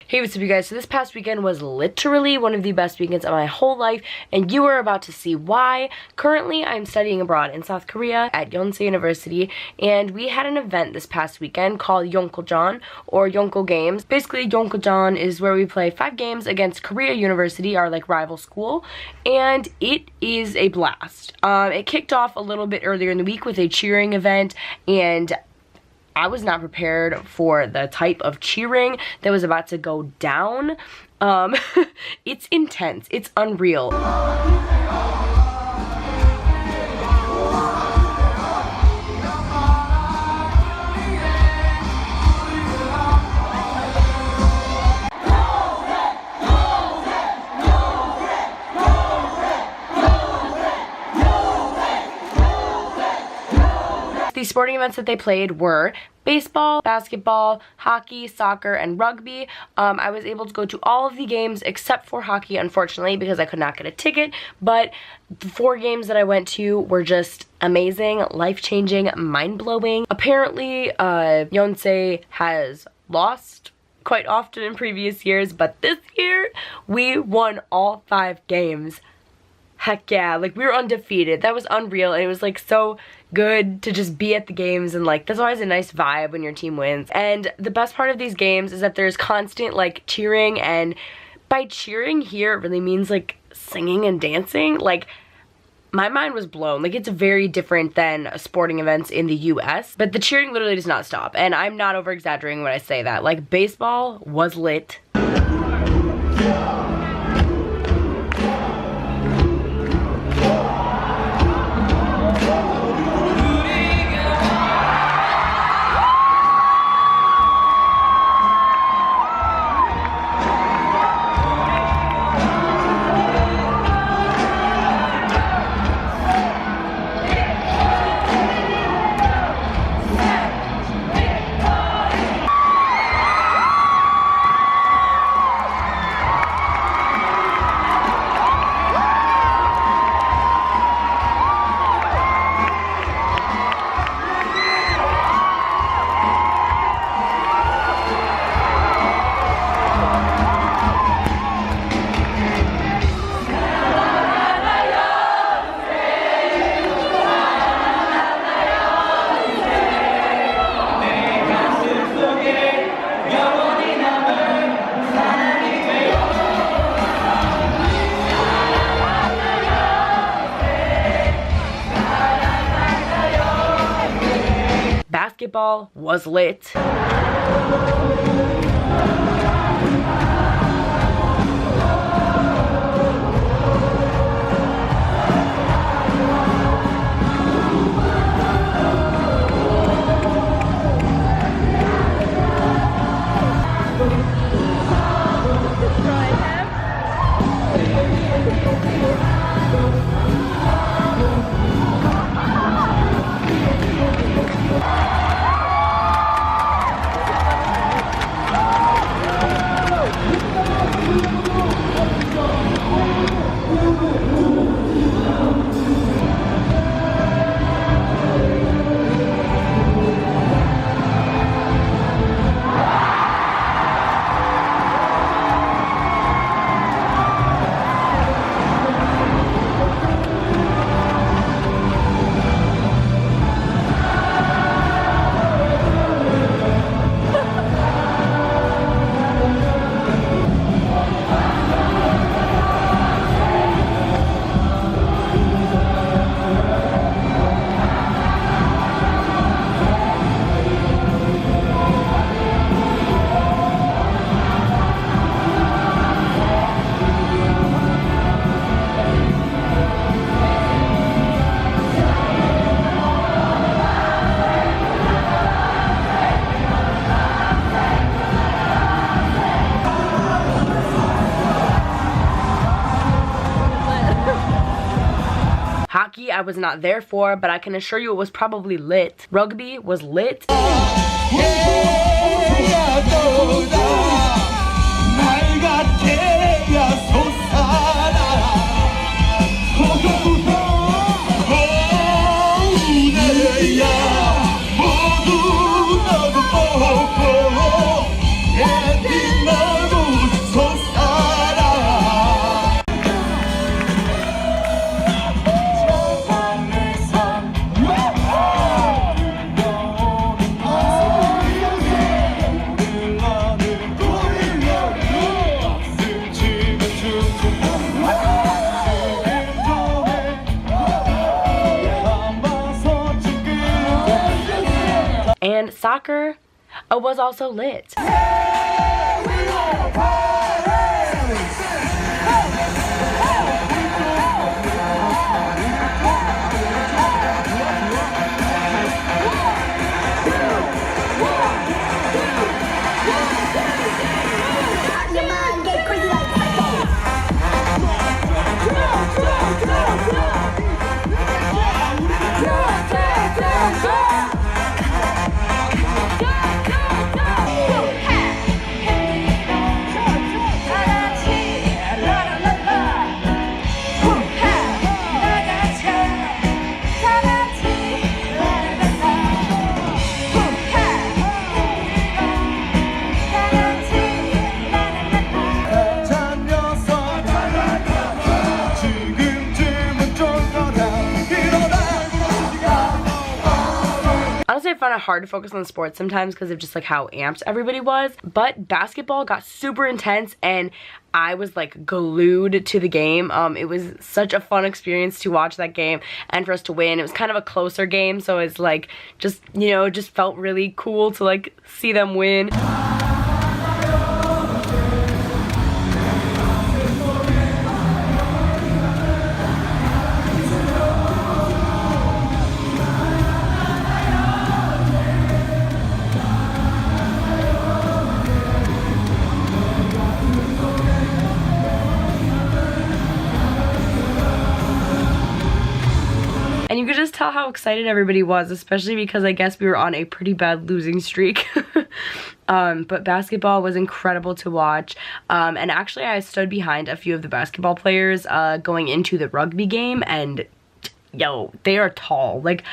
Hey, what's up you guys? So this past weekend was literally one of the best weekends of my whole life, and you are about to see why. Currently, I'm studying abroad in South Korea at Yonsei University, and we had an event this past weekend called YonKo or YonKo Games. Basically, YonKo is where we play 5 games against Korea University, our like rival school, and it is a blast. It kicked off a little bit earlier in the week with a cheering event, and I was not prepared for the type of cheering that was about to go down. It's intense. It's unreal. The sporting events that they played were baseball, basketball, hockey, soccer, and rugby. I was able to go to all of the games except for hockey, unfortunately, because I could not get a ticket, but the 4 games that I went to were just amazing, life-changing, mind-blowing. Apparently, Yonsei has lost quite often in previous years, but this year, we won all 5 games. Heck yeah, like we were undefeated. That was unreal, and it was like so good to just be at the games, and like that's always a nice vibe when your team wins. And the best part of these games is that there's constant like cheering, and by cheering here it really means like singing and dancing. Like my mind was blown. Like it's very different than sporting events in the US, but the cheering literally does not stop, and I'm not over exaggerating when I say that. Like baseball was lit. Basketball was lit. Hockey I was not there for, but I can assure you it was probably lit. Rugby was lit. 모두 너도 보고 예쁜 너도 soccer was also lit. Honestly, I found it hard to focus on sports sometimes because of just like how amped everybody was, but basketball got super intense and I was like glued to the game. It was such a fun experience to watch that game and for us to win. It was kind of a closer game, so it's like just, you know, just felt really cool to like see them win. And you could just tell how excited everybody was, especially because I guess we were on a pretty bad losing streak. But basketball was incredible to watch. And actually I stood behind a few of the basketball players going into the rugby game, and yo, they are tall. Like,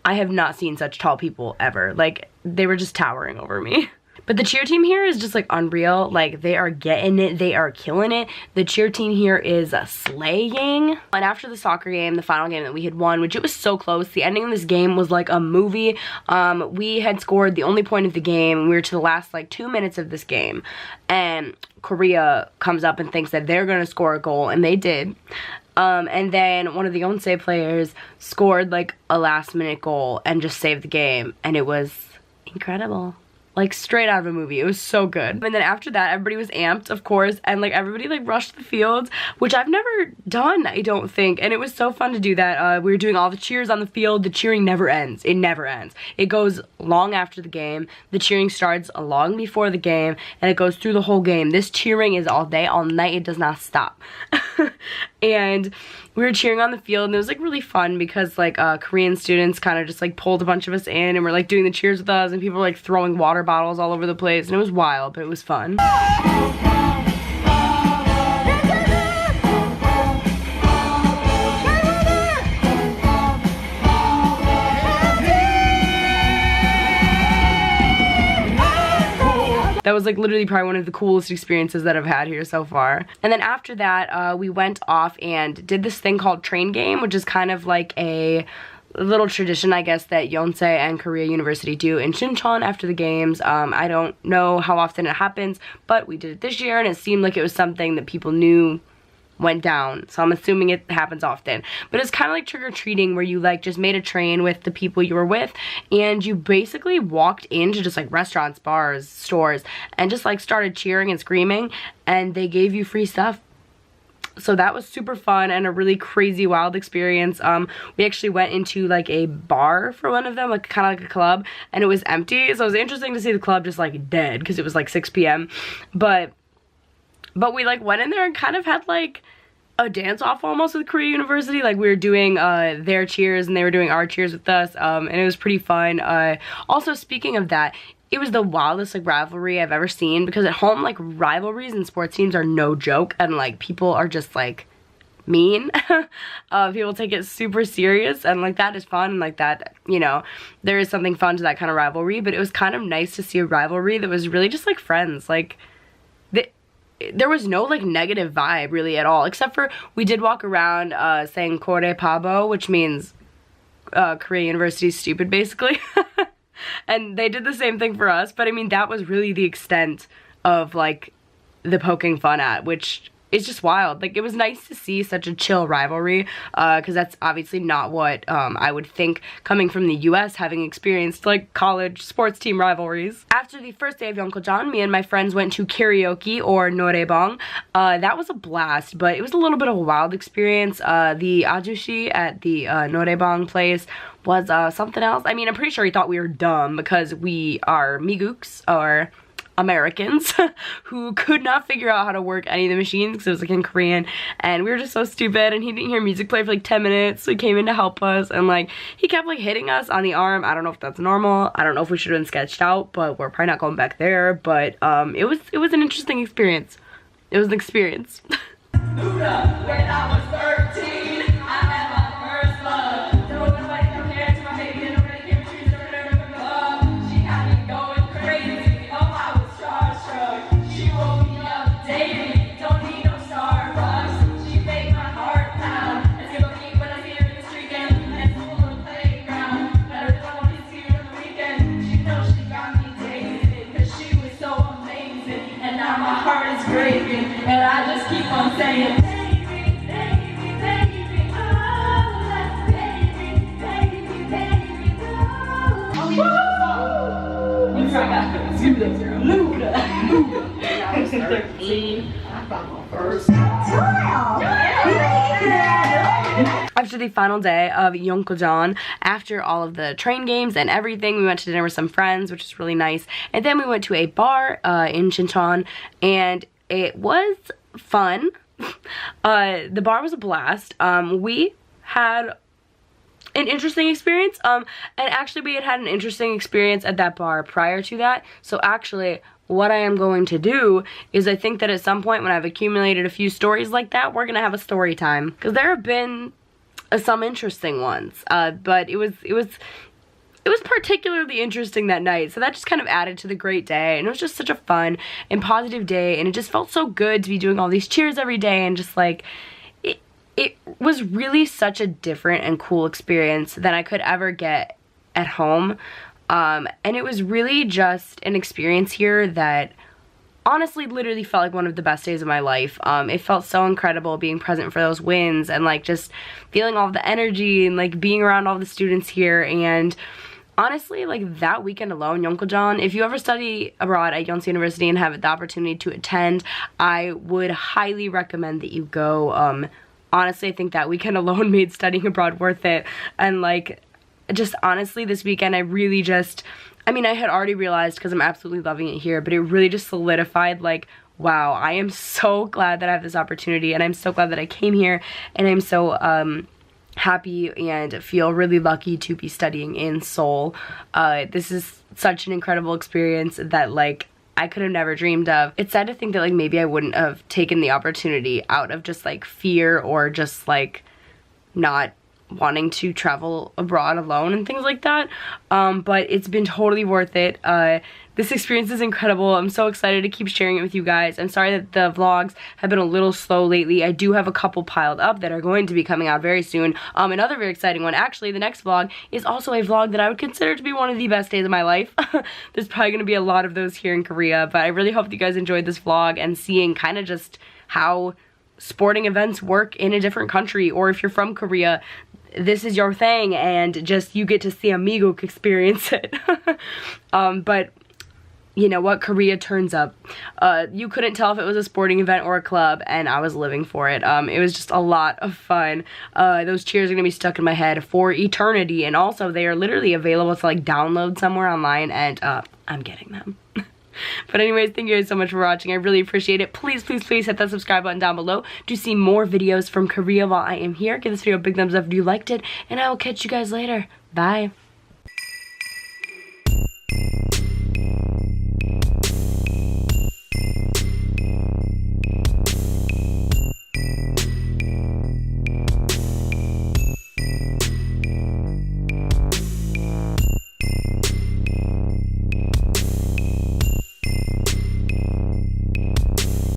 I have not seen such tall people ever. Like, they were just towering over me. But the cheer team here is just like unreal. Like, they are getting it, they are killing it. The cheer team here is slaying. And after the soccer game, the final game that we had won, which it was so close, the ending of this game was like a movie. We had scored the only point of the game. We were to the last like 2 minutes of this game, and Korea comes up and thinks that they're gonna score a goal, and they did. And then one of the Yonsei players scored like a last minute goal and just saved the game, and it was incredible. Like, straight out of a movie. It was so good. And then after that, everybody was amped, of course, and like everybody like rushed the field, which I've never done, I don't think. And it was so fun to do that. We were doing all the cheers on the field. The cheering never ends. It never ends. It goes long after the game. The cheering starts long before the game, and it goes through the whole game. This cheering is all day, all night. It does not stop. And we were cheering on the field, and it was like really fun because like Korean students kind of just like pulled a bunch of us in and were like doing the cheers with us, and people were like throwing water bottles all over the place, and it was wild, but it was fun. That was like literally probably one of the coolest experiences that I've had here so far. And then after that, we went off and did this thing called train game, which is kind of like a little tradition, I guess, that Yonsei and Korea University do in Sinchon after the games. I don't know how often it happens, but we did it this year, and it seemed like it was something that people knew went down, so I'm assuming it happens often. But it's kind of like trick-or-treating, where you like just made a train with the people you were with, and you basically walked into just like restaurants, bars, stores, and just like started cheering and screaming, and they gave you free stuff. So that was super fun and a really crazy, wild experience. We actually went into like a bar for one of them, like kind of like a club, and it was empty, so it was interesting to see the club just like dead because it was like 6 p.m. But we like went in there and kind of had like a dance-off almost with Korea University. Like, we were doing their cheers and they were doing our cheers with us, and it was pretty fun. Also, speaking of that, it was the wildest like rivalry I've ever seen, because at home, like, rivalries and sports teams are no joke, and like people are just like mean. People take it super serious, and like that is fun, and like that, you know, there is something fun to that kind of rivalry. But it was kind of nice to see a rivalry that was really just like friends. Like, there was no like negative vibe really at all, except for we did walk around saying Kore Pabo, which means Korea University is stupid, basically. And they did the same thing for us, but I mean, that was really the extent of like the poking fun at, which it's just wild. Like, it was nice to see such a chill rivalry, because that's obviously not what I would think coming from the US, having experienced like college sports team rivalries. After the first day of YonKo, me and my friends went to karaoke, or Noraebang. That was a blast, but it was a little bit of a wild experience. The ajushi at the Noraebang place was something else. I mean, I'm pretty sure he thought we were dumb because we are migooks, or Americans, who could not figure out how to work any of the machines because it was like in Korean, and we were just so stupid, and he didn't hear music play for like 10 minutes, so he came in to help us, and like he kept like hitting us on the arm. I don't know if that's normal. I don't know if we should have been sketched out, but we're probably not going back there. But it was an interesting experience. It was an experience. When I was 13, I had my first love. There was nobody compared to my baby, and nobody gave me trees or whatever love. She had me going crazy. Oh, I was starstruck. She woke me up daily. Don't need no Starbucks. She made my heart pound. Let's go eat when I see her in the street and school on the playground. Better than when we see her on the weekend. She knows she got me dating because she was so amazing, and now my heart is breaking, and I just keep on saying. After the final day of YonKo, after all of the train games and everything, we went to dinner with some friends, which was really nice. And then we went to a bar in Shincheon, and it was fun. The bar was a blast. We had an interesting experience, and actually we had an interesting experience at that bar prior to that. So actually, what I am going to do is, I think that at some point when I've accumulated a few stories like that, we're gonna have a story time, because there have been some interesting ones, but it was particularly interesting that night. So that just kind of added to the great day, and it was just such a fun and positive day, and it just felt so good to be doing all these cheers every day, and just like it was really such a different and cool experience than I could ever get at home. And it was really just an experience here that honestly literally felt like one of the best days of my life. It felt so incredible being present for those wins, and like just feeling all the energy, and like being around all the students here. And honestly, like that weekend alone, YonKo, if you ever study abroad at Yonsei University and have the opportunity to attend, I would highly recommend that you go. Honestly, I think that weekend alone made studying abroad worth it. And like, just honestly, this weekend I really just, I mean, I had already realized, because I'm absolutely loving it here, but it really just solidified like, wow, I am so glad that I have this opportunity, and I'm so glad that I came here, and I'm so happy and feel really lucky to be studying in Seoul. This is such an incredible experience that like I could have never dreamed of. It's sad to think that like maybe I wouldn't have taken the opportunity out of just like fear, or just like not wanting to travel abroad alone and things like that. But it's been totally worth it. This experience is incredible. I'm so excited to keep sharing it with you guys. I'm sorry that the vlogs have been a little slow lately. I do have a couple piled up that are going to be coming out very soon. Another very exciting one, actually, the next vlog is also a vlog that I would consider to be one of the best days of my life. There's probably going to be a lot of those here in Korea, but I really hope that you guys enjoyed this vlog and seeing kind of just how sporting events work in a different country, or if you're from Korea, this is your thing, and just you get to see a Miguk experience it. But you know what, Korea turns up. You couldn't tell if it was a sporting event or a club, and I was living for it. It was just a lot of fun. Those cheers are gonna be stuck in my head for eternity, and also they are literally available to like download somewhere online, and I'm getting them. But anyways, thank you guys so much for watching. I really appreciate it. Please, please, please hit that subscribe button down below to see more videos from Korea while I am here. Give this video a big thumbs up if you liked it, and I will catch you guys later. Bye.